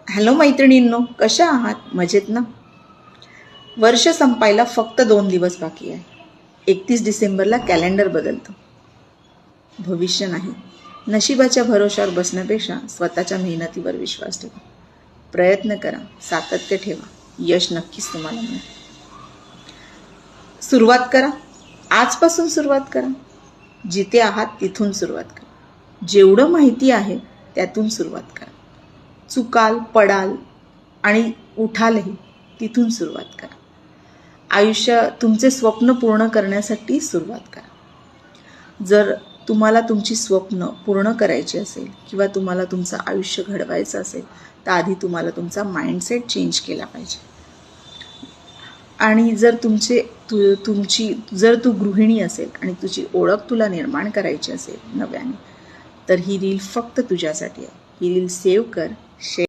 Hello मैत्रिणींनो, कशा आहात? मजेत ना? वर्ष संपायला फक्त 2 दिवस बाकी आहे. 31 डिसेंबरला कॅलेंडर बदलतं. भविष्य नाही. नशिबाच्या भरोशावर बसण्यापेक्षा स्वतःच्या मेहनतीवर विश्वास ठेवा. प्रयत्न करा, सातत्य ठेवा, यश नक्कीच तुम्हाला मिळेल. सुरुवात करा. आजपासून सुरुवात करा. जिथे आहात तिथून सुरुवात करा. जेवढं माहिती आहे त्यातून सुरुवात करा. चुकाल, पडाल आणि उठालही, तिथून सुरुवात करा. आयुष्य तुमचे स्वप्न पूर्ण करण्यासाठी सुरुवात करा. जर तुम्हाला तुमची स्वप्न पूर्ण करायची असेल किंवा तुम्हाला तुमचं आयुष्य घडवायचं असेल तर आधी तुम्हाला तुमचा माइंडसेट चेंज केला पाहिजे. आणि जर तू गृहिणी असेल आणि तुझी ओळख तुला निर्माण करायची असेल नव्याने, तर ही रील फक्त तुझ्यासाठी आहे. ही रील सेव्ह कर, शेअर